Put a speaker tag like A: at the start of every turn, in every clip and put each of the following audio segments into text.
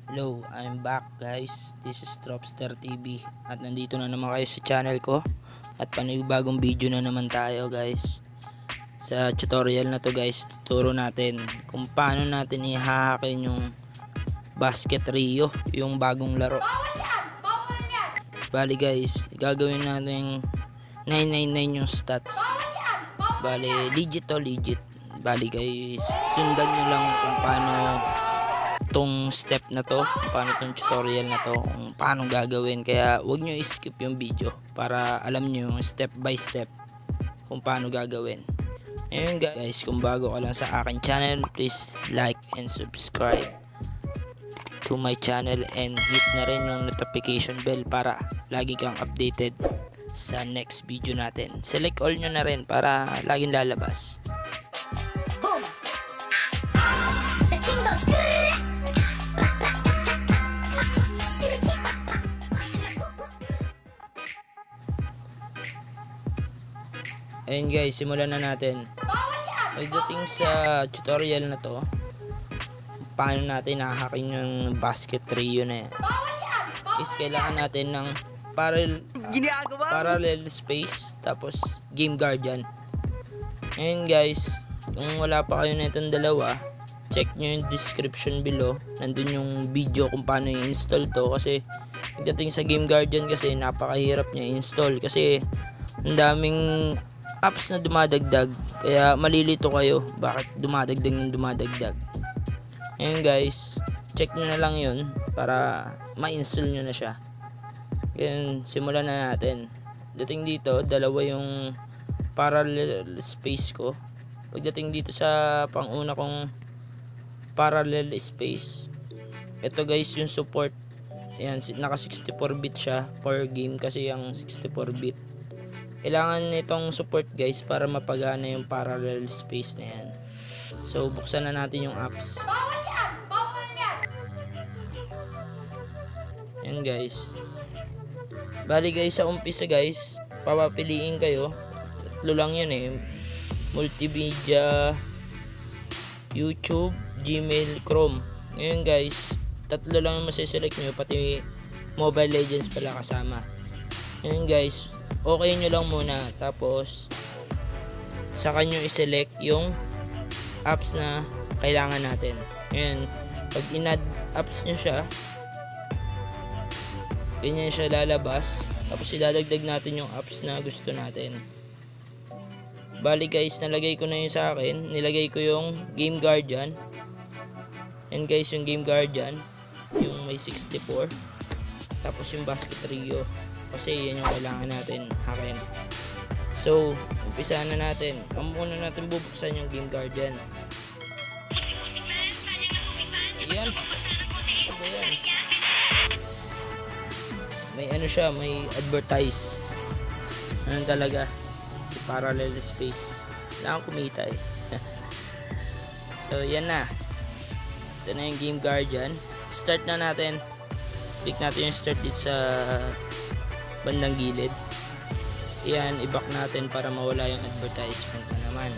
A: Hello, I'm back guys. This is Dropster TV at nandito na naman kayo sa channel ko at panibagong video na naman tayo guys. Sa tutorial na to guys, tuturo natin kung paano natin ihahakin yung Basket Rio, yung bagong laro. Bali guys, gagawin natin 999 yung stats. Bali legit to legit. Bali guys, sundan nyo lang kung paano tong step na to, paano tong tutorial na to, kung paano gagawin. Kaya wag nyo skip yung video para alam nyo yung step by step kung paano gagawin. Ayun guys, kung bago ka lang sa akin channel, please like and subscribe to my channel and hit na rin yung notification bell para lagi kang updated sa next video natin. Select all nyo na rin para laging lalabas. Ayun guys, simulan na natin. Pagdating sa tutorial na to, paano natin hahakin yung Basket Rio na yan, is kailangan natin ng parallel space tapos Game Guardian. Ayun guys, kung wala pa kayo na itong dalawa, check nyo yung description below. Nandun yung video kung paano i-install to, kasi pagdating sa Game Guardian kasi napakahirap niya i-install kasi ang daming apps na dumadagdag, kaya malilito kayo bakit dumadagdag ng dumadagdag. Ayun guys, check nyo na lang yun para ma-install nyo na siya. Ayun, simulan na natin. Dating dito, dalawa yung parallel space ko. Pagdating dito sa panguna kong parallel space, ito guys yung support. Ayan, naka 64-bit siya per game kasi yung 64-bit. Kailangan nitong support guys para mapagana yung parallel space na yan. So buksan na natin yung apps. Yan guys. Bali guys, sa umpisa guys, papapiliin kayo. Tatlo lang yun eh. Multimedia, YouTube, Gmail, Chrome. Ngayon guys, tatlo lang yung masiselect nyo, pati Mobile Legends pala kasama. Ngayon guys, okay nyo lang muna, tapos saka nyo i-select yung apps na kailangan natin. Ngayon, pag in-add apps nyo siya, ganyan siya lalabas, tapos idadagdag natin yung apps na gusto natin. Bali guys, nalagay ko na yun sa akin. Nilagay ko yung Game Guardian. And guys, yung Game Guardian, yung may 64, tapos yung Basket Rio, kasi yan yung kailangan natin hakin. So umpisahan na natin. Ang muna natin bubuksan yung Game Guardian. Ayan. Ayan. May ano siya, may advertise. Ano talaga, si parallel space. Kailangan kumita eh. So yan na. Ito na yung Game Guardian. Start na natin. Click natin yung start dito sa bandang gilid. Yan, i-back natin para mawala yung advertisement na naman.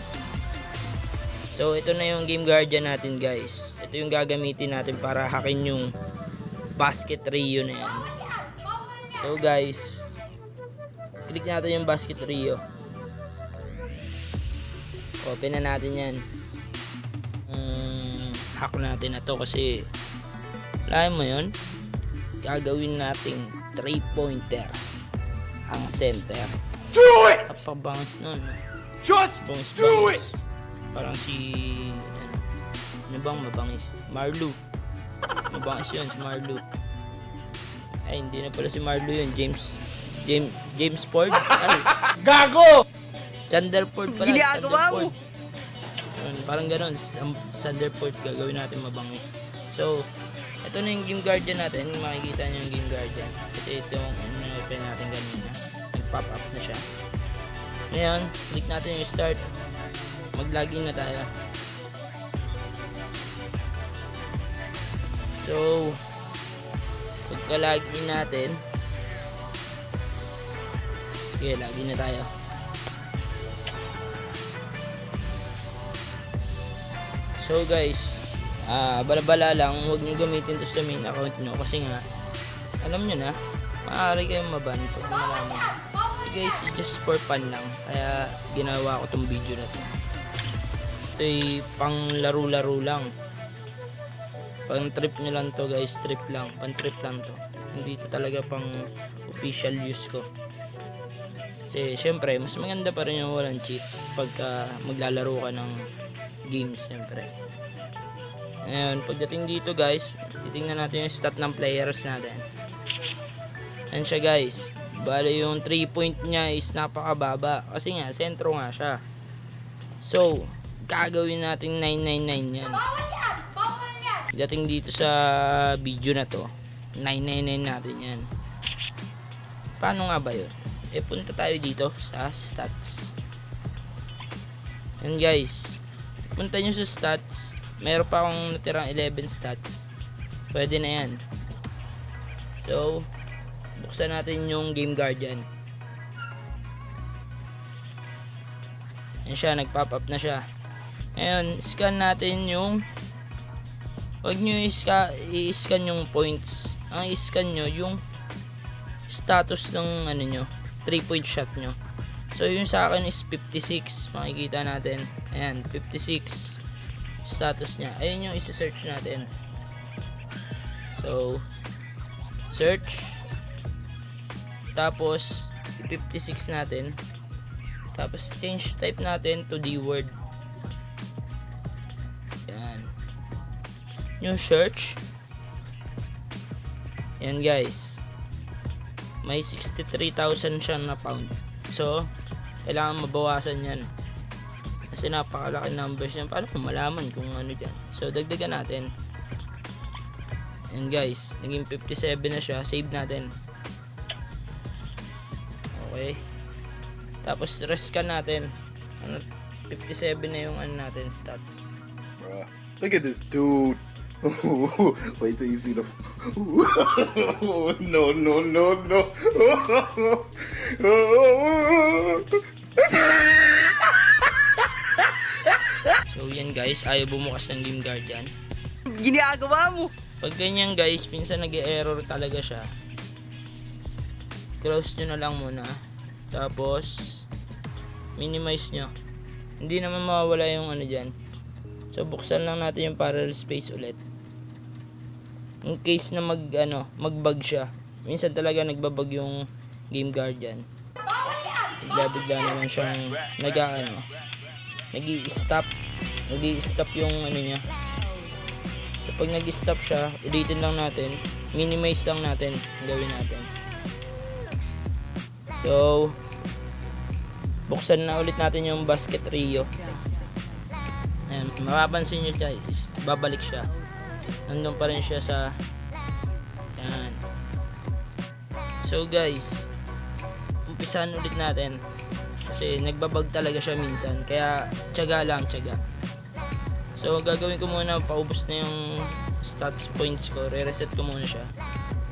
A: So ito na yung Game Guardian natin guys. Ito yung gagamitin natin para hakin yung Basket Rio na yan. So guys, click natin yung Basket Rio. Open na natin yan. Hack natin na to kasi alam mo yun, gagawin nating 3-pointer ang center.
B: Do it!
A: Napabangs nun.
B: Just do it!
A: Parang si ano bang mabangis? Marlu. Mabangis yun si Marlu. Ay, hindi na pala si Marlu yun. James Ford. Ay,
B: Gago!
A: Thunderford pala.
B: Ginagawa mo!
A: Parang ganon. Thunderford gagawin natin mabangis. So ito na yung Game Guardian natin. Makikita nyo yung Game Guardian kasi ito yung open natin kanina. Nag-pop up na siya. Ngayon, click natin yung start. Mag-login na tayo. So pagka-login natin, sige, login na tayo. So guys, bala-bala lang, huwag nyo gamitin to sa main account nyo kasi nga, alam nyo na, maaari kayong maban pag malaman. Guys, just for fun lang, kaya ginawa ko tong video na to. Ito'y pang laro-laro lang, pang trip nyo lang to guys, trip lang, pang trip lang to, hindi to talaga pang official use ko. Kasi syempre mas maganda pa rin yung walang cheat pagka maglalaro ka ng games syempre. Ngayon, pagdating dito guys, titingnan natin yung stat ng players natin. Ayan siya guys, bali yung 3 point niya is napakababa kasi nga sentro nga siya. So gagawin natin 999 yan. Dating dito sa video na to, 999 natin yan. Paano nga ba yun? Punta tayo dito sa stats. Yan guys, punta nyo sa stats. Meron pa akong natirang 11 stats, pwede na yan. So buksan natin yung Game Guardian. Yan siya, nag-pop up na siya. Ngayon, scan natin yung, huwag nyo i-scan yung points. Ang i-scan nyo yung status ng ano nyo, 3 point shot nyo. So yung sa akin is 56, makikita natin. Ayan, 56 status nya. Ayun yung isa-search natin. So search, tapos 56 natin, tapos change type natin to the word. Yan, new search. Yan guys, may 63,000 siya na pound. So kailangan mabawasan yan kasi napakalaki numbers yan. Paano malaman kung ano dyan? So dagdagan natin. And guys, naging 57 na siya. Save natin. Okay, tapos rescan natin. 57 na yung ano natin stats.
C: Bruh, look at this dude. Wait till you see the. No, no, no, no.
A: So yan guys, ayaw bumukas ng Game Guardian.
B: Ginagawa mo!
A: Pag ganyan guys, minsan nag-error talaga siya. Close nyo na lang muna, tapos minimize nyo. Hindi naman mawawala yung ano dyan. So buksan lang natin yung parallel space ulit, in case na mag-bug siya. Minsan talaga nagbabag yung Game Guardian. Bigla-bigla naman siyang nag-i-stop yung ano niya. So pag nag-i-stop siya, ulitin lang natin, minimize lang natin, gawin natin. So buksan na ulit natin yung Basket Rio. Ayan, mapapansin nyo guys, babalik siya, nandun pa rin siya sa yan. So guys, umpisahan ulit natin kasi nagbabag talaga siya minsan, kaya tiyaga lang, tiyaga. So gagawin ko muna, paubos na yung stats points ko, re-reset ko muna siya.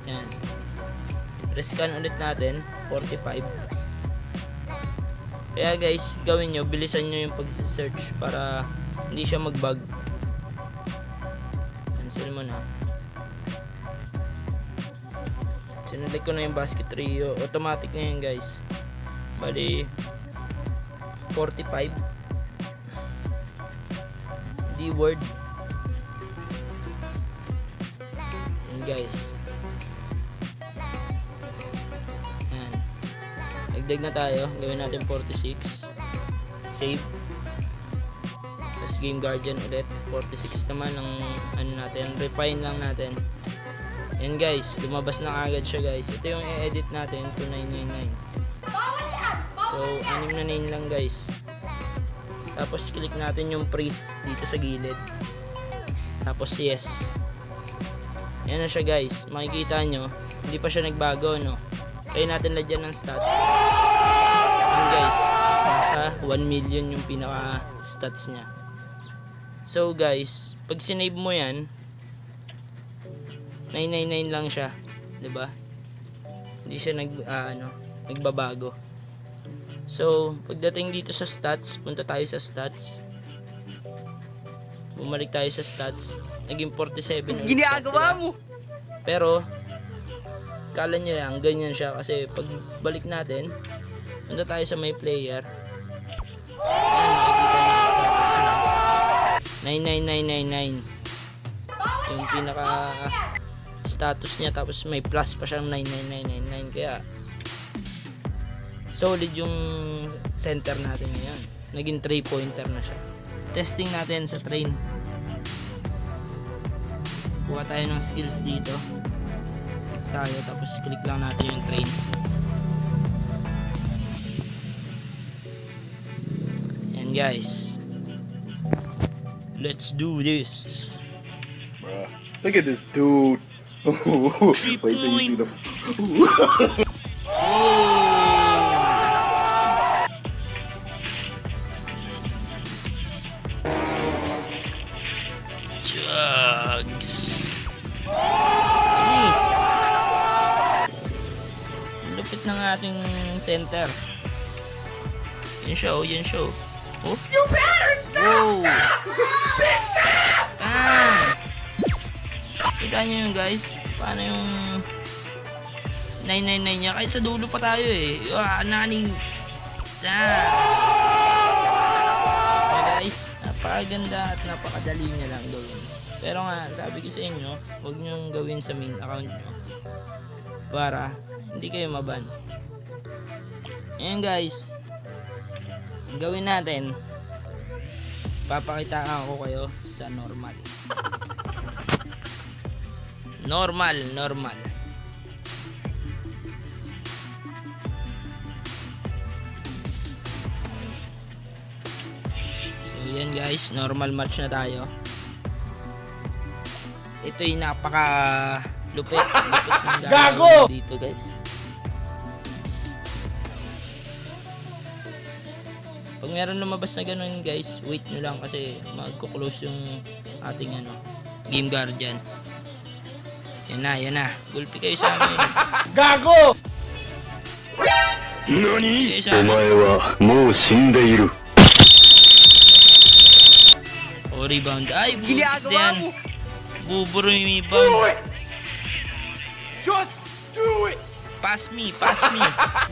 A: Yan, rescan ulit natin 45. Kaya guys, gawin nyo, bilisan nyo yung pag-search para hindi siya mag-bug. Cancel mo na. Sinelect ko na yung Basket Rio, automatic na yun guys. Bali 45 the word. Yan guys, yan, dagdag na tayo, gawin natin 46, save, tapos Game Guardian ulit 46 naman ang ano natin, refine lang natin. Yan guys, lumabas na agad siya guys. Ito yung i-edit natin to 999. So 6 na 9 lang guys. Tapos click natin yung freeze dito sa gilid, tapos yes. Yan na siya guys, makikita nyo hindi pa siya nagbago, no? Kaya natin lagyan ng stats. Yan guys, nasa 1 million yung pinaka stats nya. So guys, pag sinave mo yan, 999 lang siya, 'di ba? Hindi siya nagbabago. So, pagdating dito sa stats, punta tayo sa stats. Bumalik tayo sa stats. naging 47 ulit siya,
B: Ginagawa
A: diba?
B: mo.
A: Pero kala nyo lang ganyan siya kasi pag balik natin, punta tayo sa my player. Ayan, makikita nyo yung status niya. 99999 yung pinaka status niya, tapos may plus pa siyang 99999, kaya solid yung center natin ngayon. Naging 3-pointer na siya. Testing natin sa train. Kuha tayo ng skills dito. Click tayo, tapos click lang natin yung train. And guys, let's do this.
C: Bruh. Look at this dude. Wait till you see the.
A: Jugs. Nice. Lupit ng ating center. Yun show, yun show. Oh. You better stop! Whoa. Kita nyo yun guys, paano yung 999 niya, kahit sa dulo pa tayo eh. Naning yeah guys, napakaganda at napakadali niya lang gawin. Pero nga, sabi ko sa inyo, huwag nyo gawin sa main account nyo para hindi kayo maban. Ayan guys, ang gawin natin, papakitaan ko kayo sa normal. Normal. So yan guys, normal match na tayo. Ito yung napaka lupit ng gagawin dito guys. Pag meron lumabas na ganun guys, wait nyo lang kasi magko-close yung ating Game Guardian. Yan na. Gulpi kayo sa amin. Gago!
D: Nani? Omae wa mou shindeiru.
A: Oh, rebound. Ay, bullshit
B: Ginagawa
A: yan.
B: mo.
A: Buburo yung rebound.
B: Just do it.
A: Pass me.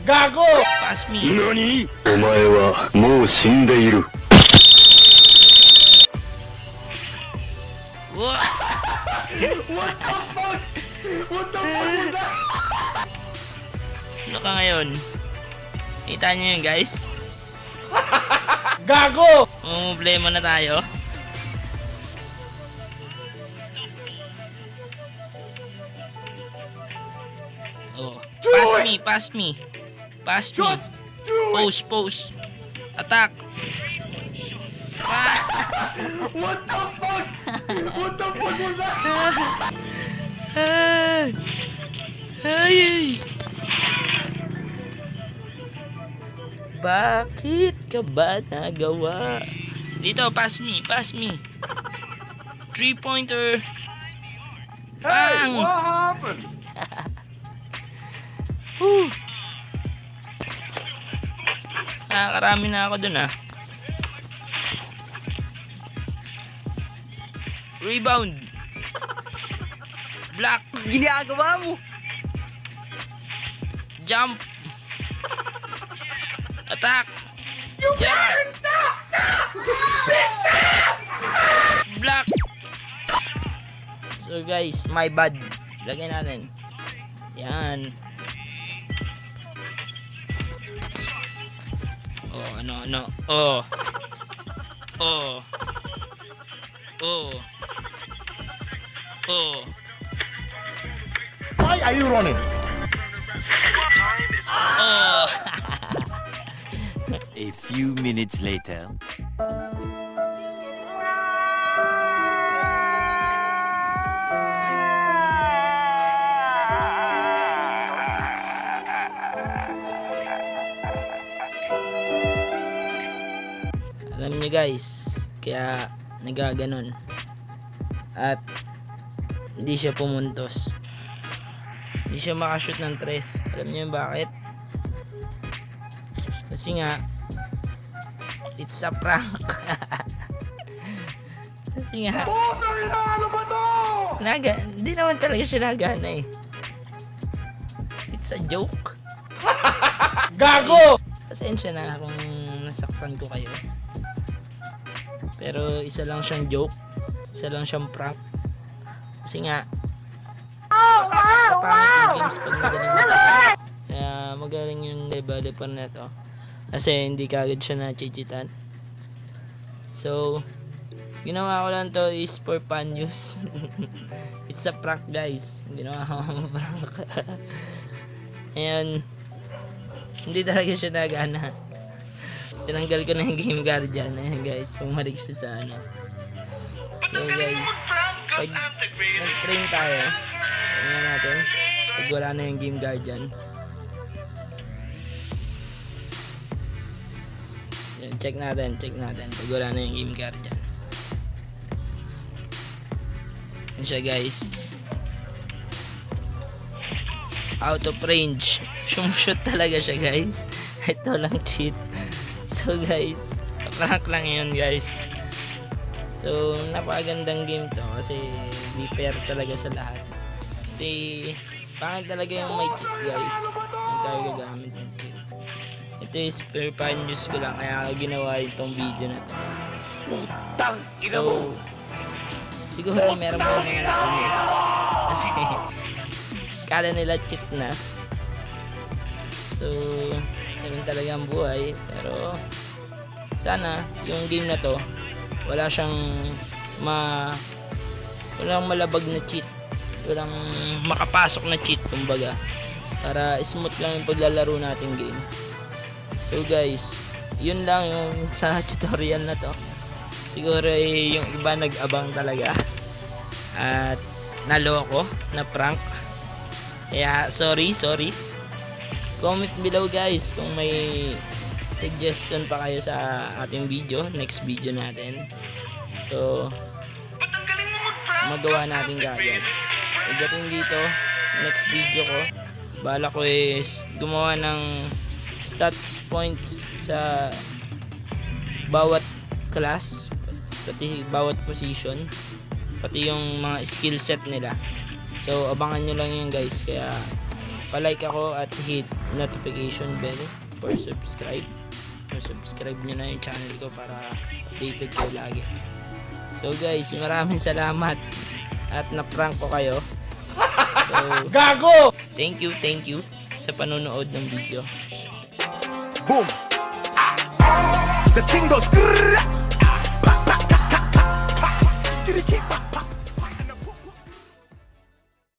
B: Gago.
A: Pass me.
D: Nani? Omae wa mou shindeiru.
A: Wah!
B: What the fuck? What the fuck was that?
A: Ano ka ngayon? Kita nyo yun guys?
B: Gago.
A: Problema na tayo. Oh. Pass me. Post. Attack.
B: What the fuck? What the fuck was that?
A: Ay. Bakit ka ba nagawa? Dito, pass me. 3-pointer. Bang!
B: What happened?
A: Nakakarami na ako dun Rebound. Block.
B: Ginagawa mo.
A: Jump. Attack.
B: You better stop!
A: Block. So guys, my bad. Lagyan natin. Yan. Oh, ano. Oh.
C: Why are you running?
A: Oh.
E: A few minutes later.
A: Alam niyo guys, kaya nagaganon at hindi siya pumuntos, hindi siya makashoot ng 3. Alam niyo bakit? Kasi nga it's a prank. Kasi nga,
B: Putang ina, ano ba to?
A: hindi naman talaga siya nagana eh. It's a joke.
B: Gago!
A: Pasensya na kung nasaktan ko kayo. Pero isa lang siyang joke. Isa lang siyang prank. Kasi nga, kapangit yung games pag magaling mag-cheat. Kaya magaling yung developer na to. Kasi hindi kagad siya na-cheatan. So, ginawa ko lang to is for fun use. It's a prank guys. Ginawa ko prank. Ayan. Hindi talaga siya nagana. Tinanggal ko na yung Game Guardian. Ayan guys, pumalik siya sa ano. So guys, pag nag-train tayo, tingnan natin. Pag wala na yung Game Guardian. Ayan, check natin. Pag wala na yung Game Guardian. Ayan siya guys. Out of range. Shoot talaga siya guys. Ito lang cheat. So guys, prank lang yun guys. So napakagandang game to kasi di fair talaga sa lahat. Di pangit talaga yung may cheat guys. Hindi tayo gagamit ng cheat. Ito is per fun news ko lang kaya ako ginawa itong video na to. So siguro meron pa mga nakamiss. Kasi kala nila cheat na. So ganun talaga ang buhay, pero sana yung game na to walang malabag na cheat, walang makapasok na cheat kumbaga, para smooth lang yung paglalaro nating game. So guys, yun lang yung sa tutorial na to. Siguro yung iba nag-abang talaga at naloko na prank, kaya sorry. Comment below guys kung may suggestion pa kayo sa ating video, next video natin. So, magawa natin kagad. Pagdating dito, next video ko, bala ko is gumawa ng stats points sa bawat class, pati bawat position, pati yung mga skill set nila. So, abangan nyo lang yun guys, kaya pa-like ako at hit notification bell for subscribe. So, subscribe nyo na yung channel ko para updated kayo lagi. So guys, maraming salamat at na-prank ko kayo. So,
B: Gago!
A: thank you sa panonood ng video.
B: Boom! The thing goes grrrr.